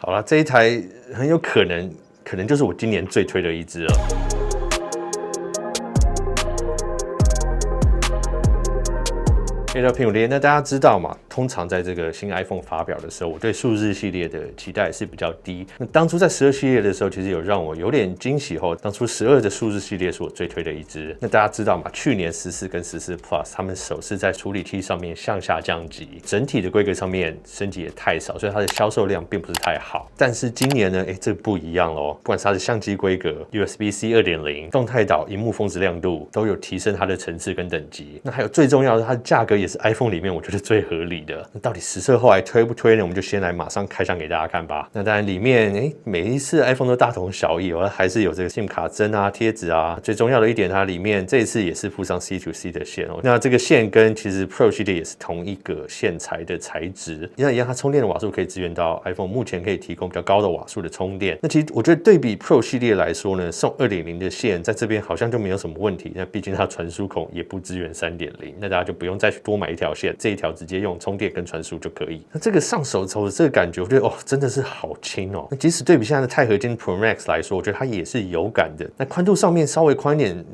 好了，这一台很有可能就是我今年最推的一支了。黑料评五连，那大家知道嘛？通常在这个新 iPhone 发表的时候，我对数字系列的期待是比较低。那当初在12系列的时候，其实有让我有点惊喜后，当初12的数字系列是我最推的一支。那大家知道嘛？去年14跟14 Plus 他们首次在处理器上面向下降级，整体的规格上面升级也太少，所以它的销售量并不是太好。但是今年呢，这不一样咯，不管是它的相机规格、USB-C 2.0、动态岛、萤幕峰值亮度都有提升它的层次跟等级。那还有最重要的，它的价格也是 iPhone 里面我觉得最合理的。那到底实测后来推不推呢？我们就先来马上开箱给大家看吧。那当然里面每一次 iPhone 都大同小异，还是有这个 SIM 卡针啊、贴纸啊。最重要的一点，它里面这一次也是附上 C2C 的线哦。那这个线跟其实 Pro 系列也是同一个线材的材质，一样它充电的瓦数可以支援到 iPhone 目前可以提供比较高的瓦数的充电。那其实我觉得对比 Pro 系列来说呢，送 2.0 的线在这边好像就没有什么问题。那毕竟它传输孔也不支援 3.0， 那大家就不用再去多买一条线，这一条直接用充电跟传输就可以。那这个上手的这个感觉，我觉得真的是好轻哦。那即使对比现在的钛合金 Pro Max 来说，我觉得它也是有感的。那宽度上面稍微宽一点，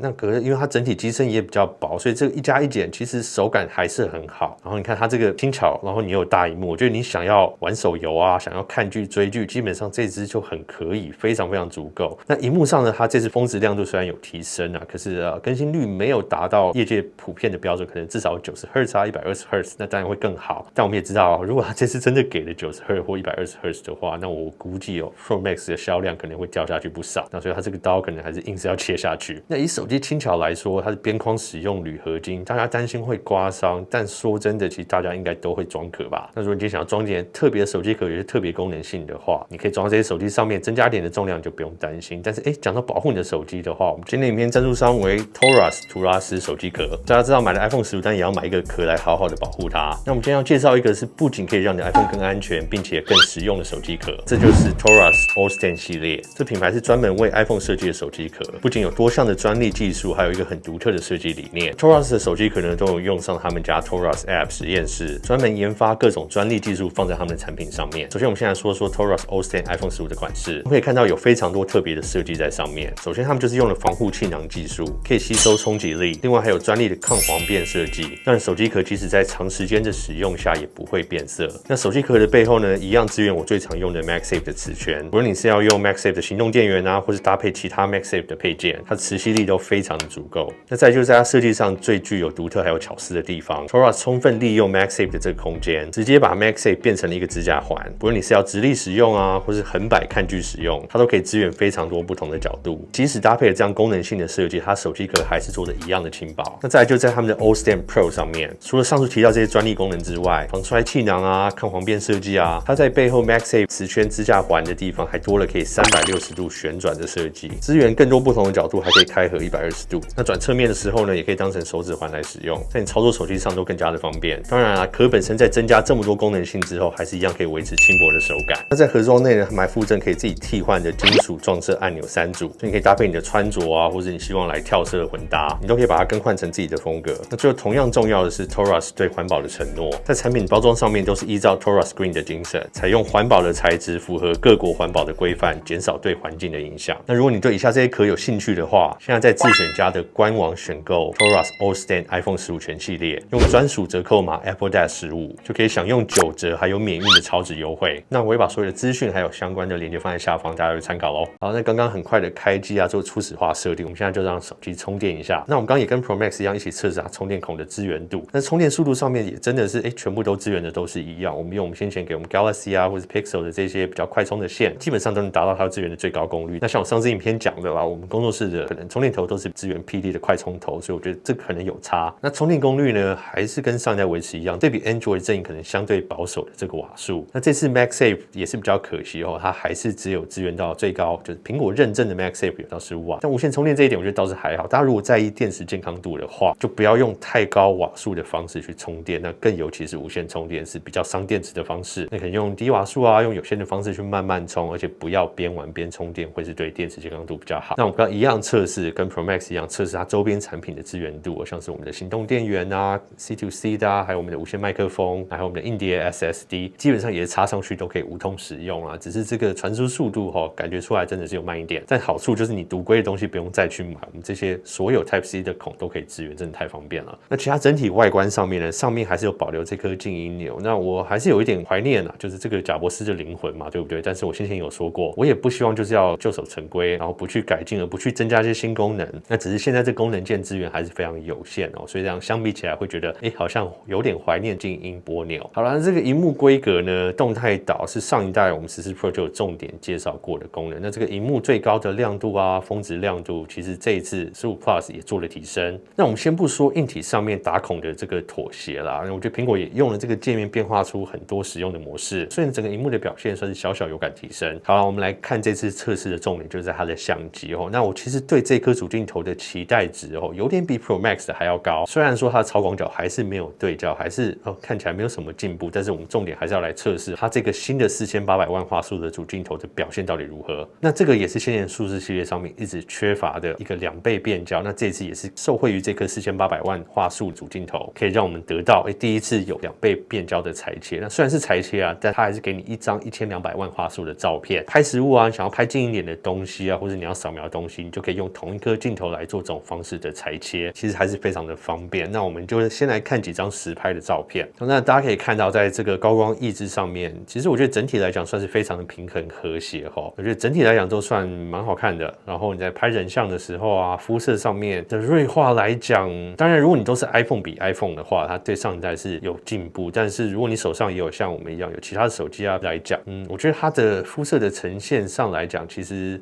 因为它整体机身也比较薄，所以这个一加一减，其实手感还是很好。然后你看它这个轻巧，然后你有大萤幕，我觉得你想要玩手游啊，想要看剧追剧，基本上这支就很可以，非常非常足够。那萤幕上呢，它这次峰值亮度虽然有提升啊，可是更新率没有达到业界普遍的标准，可能至少90 Hz 啊、120 Hz， 那当然会更好。但我们也知道，如果它这次真的给了90 Hz 或120 Hz 的话，那我估计Pro Max 的销量可能会掉下去不少。那所以它这个刀可能还是硬是要切下去。那以手机轻巧来说，它的边框使用铝合金，大家担心会刮伤，但说真的，其实大家应该都会装壳吧。那如果你今天想要装点特别的手机壳，有些特别功能性的话，你可以装到这些手机上面，增加点的重量就不用担心。但是讲到保护你的手机的话，我们今天影片赞助商为 Toras 图拉斯手机壳。大家知道买了 iPhone 15，但也要买一个壳来好好的保护它。那我们今天要介绍一个是不仅可以让你的 iPhone 更安全，并且更实用的手机壳，这就是 Toras All-Stand 系列。这品牌是专门为 iPhone 设计的手机壳，不仅有多项的专利技术，还有一个很独特的设计理念。Toras 的手机壳呢，都有用上他们家 Toras App 实验室，专门研发各种专利技术放在他们的产品上面。首先，我们现在说 Toras All-Stand iPhone 15的款式，可以看到有非常多特别的设计在上面。首先，他们就是用了防护气囊技术，可以吸收冲击力，另外还有专利的抗黄变设计，让手机壳即使在长时间的使用下也不会变色。那手机壳的背后呢，一样支援我最常用的 MagSafe 的磁圈。无论你是要用 MagSafe 的行动电源啊，或是搭配其他 MagSafe 的配件，它的磁吸力都非常的足够。那再就是在它设计上最具有独特还有巧思的地方 ，Toras 充分利用 MagSafe 的这个空间，直接把 MagSafe 变成了一个支架环。不论你是要直立使用啊，或是横摆看剧使用，它都可以支援非常多不同的角度。即使搭配了这样功能性的设计，它手机壳还是做的一样的轻薄。那再来就在他们的 All-Stand Pro 上面，除了上述提到这些专利功能之外，防摔气囊啊、抗黄变设计啊，它在背后 MagSafe 磁圈支架环的地方还多了可以360度旋转的设计，支援更多不同的角度，还可以开合120度。那转侧面的时候呢，也可以当成手指环来使用，在你操作手机上都更加的方便。当然啊，壳本身在增加这么多功能性之后，还是一样可以维持轻薄的手感。那在盒装内呢，还附赠可以自己替换的金属撞色按钮3组，所以你可以搭配你的穿着啊，或者你希望来跳色的混搭，你都可以把它更换成自己的风格。那最后同样重要的是 Toras 对环保的承诺，在产品包装上面都是依照 Toras Green 的精神，采用环保的材质，符合各国环保的规范，减少对环境的影响。那如果你对以下这些壳有兴趣的话，现在在自选家的官网选购 Toras All-Stand iPhone 15全系列，用专属折扣码 Apple-15 就可以享用9折还有免运的超值优惠。那我会把所有的资讯还有相关的链接放在下方，大家去参考咯。好，那刚刚很快的开机啊，做初始化设定，我们现在就让手机充电一下。那我们刚刚也跟 Pro Max 一样，一起测试它充电孔的支援度。那充电速度上面也真的是全部都支援的都是一样。我们用我们先前给我们 Galaxy 啊或是 Pixel 的这些比较快充的线，基本上都能达到它支援的最高功率。那像我上次影片讲的啦，我们工作室的可能充电头都是支援 PD 的快充头，所以我觉得这可能有差。那充电功率呢，还是跟上一代维持一样，对比 Android 阵营可能相对保守的这个瓦数。那这次 MagSafe 也是比较可惜它还是只有支援到最高，就是苹果认证的 MagSafe 有到15瓦。但无线充电这一点，我觉得倒是还好。大家如果在意电池健康度的话，就不要用太高瓦数的方式去充电，那更尤其是无线充电是比较伤电池的方式，那可能用低瓦数啊，用有线的方式去慢慢充，而且不要边玩边充电，会是对电池健康度比较好。那我们刚刚一样测试，跟 Pro Max 一样测试它周边产品的支援度，像是我们的行动电源啊、C2C 的还有我们的无线麦克风，还有我们的硬碟 SSD， 基本上也是插上去都可以无痛使用啊。只是这个传输速度感觉出来真的是有慢一点，但好处就是你独规的东西不用再去买，我们这些所有 Type C 的孔都可以支援，真的太方便了。那其他整体外观上面呢，上面还是有保留这颗静音钮，那我还是有一点怀念啊，就是这个贾伯斯的灵魂嘛，对不对？但是我先前有说过，我也不希望就是要旧守成规，然后不去改进，而不去增加一些新功能。那只是现在这功能键资源还是非常有限所以这样相比起来会觉得，好像有点怀念静音波钮。好了，那这个萤幕规格呢，动态导是上一代我们14 Pro 就有重点介绍过的功能。那这个萤幕最高的亮度啊，峰值亮度，其实这一次15 Plus 也做了提升。那我们先不说硬体上面打孔的这个妥协啦，我觉得苹果也用了这个界面变化出很多使用的模式，所以整个萤幕的表现算是小小有感提升。好了，我们来看这次测试的重点，就是在它的相机那我其实对这颗主镜头的期待值有点比 Pro Max 的还要高。虽然说它的超广角还是没有对焦，还是看起来没有什么进步，但是我们重点还是要来测试它这个新的4800万画素的主镜头的表现到底如何。那这个也是先前数字系列上面一直缺乏的一个2倍变焦，那这次也是受惠于这颗4800万画素主镜头，可以让我们得到第一次有2倍变焦的裁切。那虽然是裁切啊，但它还是给你一张1200万画素的照片。拍实物啊，想要拍近一点的东西啊，或者你要扫描的东西，你就可以用同一颗镜头来做这种方式的裁切，其实还是非常的方便。那我们就先来看几张实拍的照片。那大家可以看到，在这个高光抑制上面，其实我觉得整体来讲算是非常的平衡和谐我觉得整体来讲都算蛮好看的。然后你在拍人像的时候啊，肤色上面的锐化来讲，当然如果你都是 iPhone 比 iPhone 的话，它对上一代是有进步。但是如果你手上也有像我们一样有其他的手机啊来讲，我觉得它的肤色的呈现上来讲，其实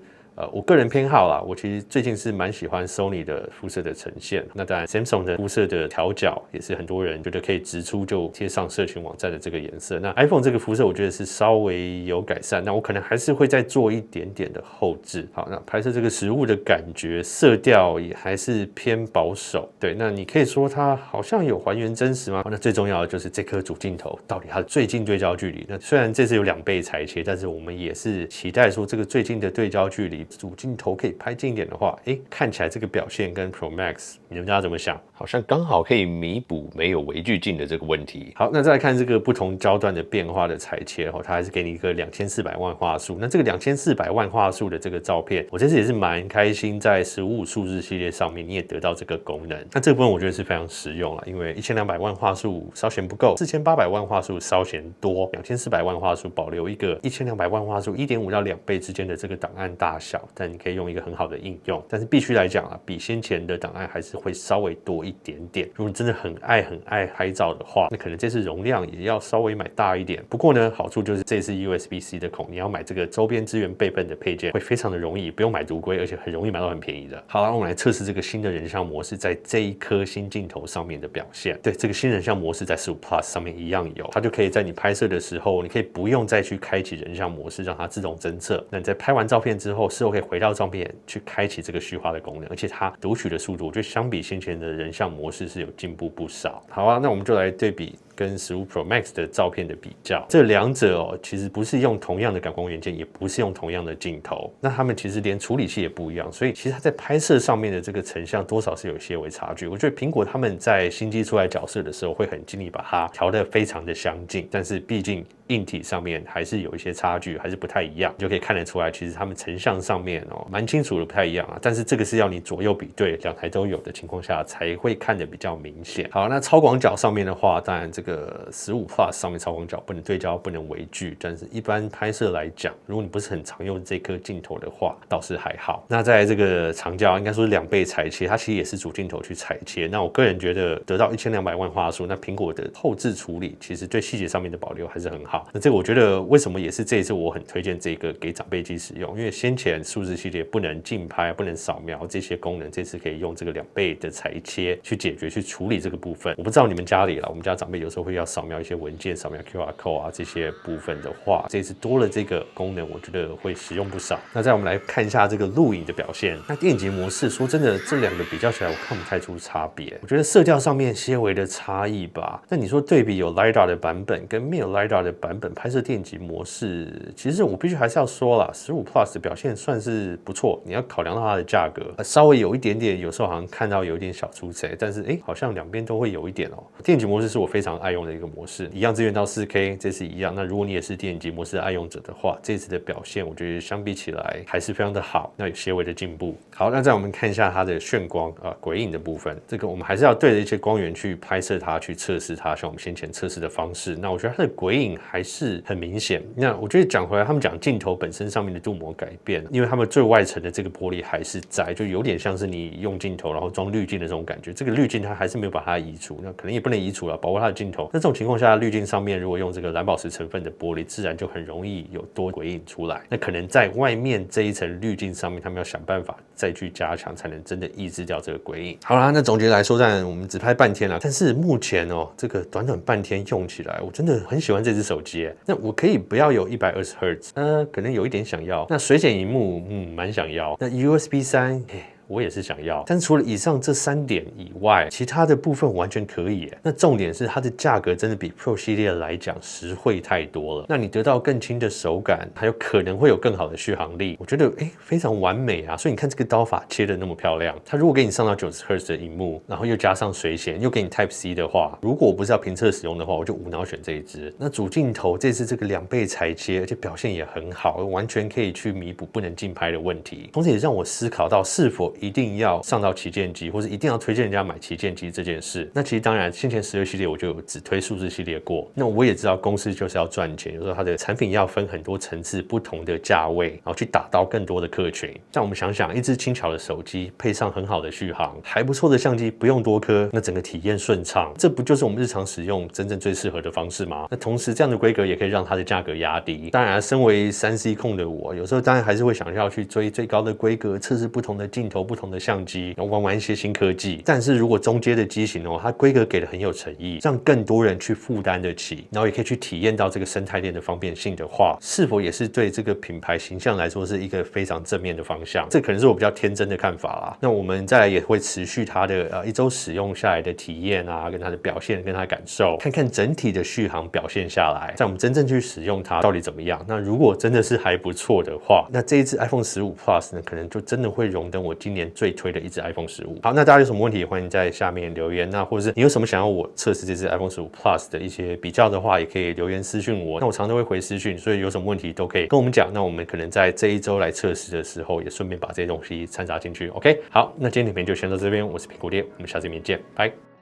我个人偏好啦，我其实最近是蛮喜欢 Sony 的肤色的呈现。那当然 Samsung 的肤色的调角也是很多人觉得可以直出就贴上社群网站的这个颜色。那 iPhone 这个肤色我觉得是稍微有改善，那我可能还是会再做一点点的后置。好，那拍摄这个实物的感觉，色调也还是偏保守。对，那你可以说它好像有还原真实吗？那最重要的就是这颗主镜头到底它的最近对焦距离。那虽然这次有2倍裁切，但是我们也是期待说这个最近的对焦距离主镜头可以拍近一点的话，看起来这个表现跟 Pro Max 你们大家怎么想？好像刚好可以弥补没有微距镜的这个问题。好，那再来看这个不同焦段的变化的裁切它还是给你一个2400万画素。那这个2400万画素的这个照片，我这次也是蛮开心，在15数字系列上面你也得到这个功能。那这部分我觉得是非常实用了，因为1200万画素稍嫌不够，4800万画素稍嫌多，2400万画素保留一个1200万画素1.5到2倍之间的这个档案大小，但你可以用一个很好的应用。但是必须来讲啊，比先前的档案还是会稍微多一点点。如果你真的很爱拍照的话，那可能这次容量也要稍微买大一点。不过呢，好处就是这次 USB-C 的孔，你要买这个周边支援备份的配件会非常的容易，不用买独规，而且很容易买到很便宜的。好了，我们来测试这个新的人像模式在这一颗新镜头上面的表现。对，这个新人像模式在15 Plus 上面一样有，它就可以在你拍摄的时候，你可以不用再去开启人像模式，让它自动侦测。那你在拍完照片之后，事后可以回到照片去开启这个虚化的功能，而且它读取的速度，我觉得相比先前的人像模式是有进步不少。好啊，那我们就来对比跟15 Pro Max 的照片的比较，这两者其实不是用同样的感光元件，也不是用同样的镜头，那他们其实连处理器也不一样，所以其实它在拍摄上面的这个成像多少是有些微差距。我觉得苹果他们在新机出来角色的时候会很尽力把它调得非常的相近，但是毕竟硬体上面还是有一些差距，还是不太一样，你就可以看得出来，其实他们成像上面蛮清楚的，不太一样啊。但是这个是要你左右比对，两台都有的情况下才会看得比较明显。好，那超广角上面的话，当然这个15 Plus 上面超广角不能对焦，不能微距，但是一般拍摄来讲，如果你不是很常用这颗镜头的话，倒是还好。那在这个长焦应该说是2倍裁切，它其实也是主镜头去裁切。那我个人觉得得到1200万画素，那苹果的后置处理其实对细节上面的保留还是很好。那这个我觉得为什么也是这一次我很推荐这个给长辈机使用，因为先前数字系列不能竞拍、不能扫描这些功能，这次可以用这个2倍的裁切去解决、去处理这个部分。我不知道你们家里啦，我们家长辈有时候会要扫描一些文件、扫描 QR code 啊这些部分的话，这次多了这个功能，我觉得会实用不少。那再我们来看一下这个录影的表现。那电影级模式，说真的，这2个比较起来，我看不太出差别。我觉得色调上面些微的差异吧。那你说对比有 LiDAR 的版本跟没有 LiDAR 的版本拍摄电影级模式，其实我必须还是要说啦，15 Plus 的表现算是不错。你要考量到它的价格，稍微有一点点，有时候好像看到有一点小出彩，但是好像两边都会有一点哦。电影级模式是我非常爱用的一个模式，一样支援到 4K， 这次一样。那如果你也是电影级模式的爱用者的话，这次的表现我觉得相比起来还是非常的好，那有些微的进步。好，那再我们看一下它的眩光鬼影的部分，这个我们还是要对着一些光源去拍摄它，去测试它，像我们先前测试的方式。那我觉得它的鬼影还是很明显。那我觉得讲回来，他们讲镜头本身上面的镀膜改变，因为他们最外层的这个玻璃还是在，就有点像是你用镜头然后装滤镜的这种感觉。这个滤镜它还是没有把它移除，那可能也不能移除了，保护它的镜头。那这种情况下，滤镜上面如果用这个蓝宝石成分的玻璃，自然就很容易有多鬼影出来。那可能在外面这一层滤镜上面，他们要想办法再去加强，才能真的抑制掉这个鬼影。好啦，那总结来说，我们只拍半天了，但是目前这个短短半天用起来，我真的很喜欢这只手机。那我可以不要有120Hz，可能有一点想要。那水显萤幕，蛮想要。那 USB3，我也是想要，但是除了以上这3点以外，其他的部分完全可以耶。那重点是它的价格真的比 Pro 系列来讲实惠太多了。那你得到更轻的手感，还有可能会有更好的续航力，我觉得非常完美啊。所以你看这个刀法切的那么漂亮，它如果给你上到90 Hz 的萤幕，然后又加上水显，又给你 Type C 的话，如果我不是要评测使用的话，我就无脑选这一支。那主镜头这次这个2倍裁切，而且表现也很好，完全可以去弥补不能竞拍的问题。同时也让我思考到是否一定要上到旗舰机，或是一定要推荐人家买旗舰机这件事。那其实当然，先前12系列我就有只推数字系列过。那我也知道公司就是要赚钱，有时候它的产品要分很多层次、不同的价位，然后去打到更多的客群。但我们想想，一支轻巧的手机配上很好的续航，还不错的相机，不用多颗，那整个体验顺畅，这不就是我们日常使用真正最适合的方式吗？那同时这样的规格也可以让它的价格压低。当然，身为3C 控的我，有时候当然还是会想要去追最高的规格，测试不同的镜头、不同的相机，然后玩一些新科技。但是如果中阶的机型它规格给的很有诚意，让更多人去负担得起，然后也可以去体验到这个生态链的方便性的话，是否也是对这个品牌形象来说是一个非常正面的方向？这可能是我比较天真的看法啦。那我们再来也会持续它的1周使用下来的体验啊，跟它的表现，跟它的感受，看看整体的续航表现下来，在我们真正去使用它到底怎么样。那如果真的是还不错的话，那这一支 iPhone 15 Plus 呢，可能就真的会荣登我今年最推的一支 iPhone 15。好，那大家有什么问题，欢迎在下面留言。那或者是你有什么想要我测试这支 iPhone 15 Plus 的一些比较的话，也可以留言私讯我。那我常常都会回私讯，所以有什么问题都可以跟我们讲。那我们可能在这一周来测试的时候，也顺便把这些东西掺杂进去。OK， 好，那今天影片就先到这边，我是苹果爹，我们下次影片见，拜。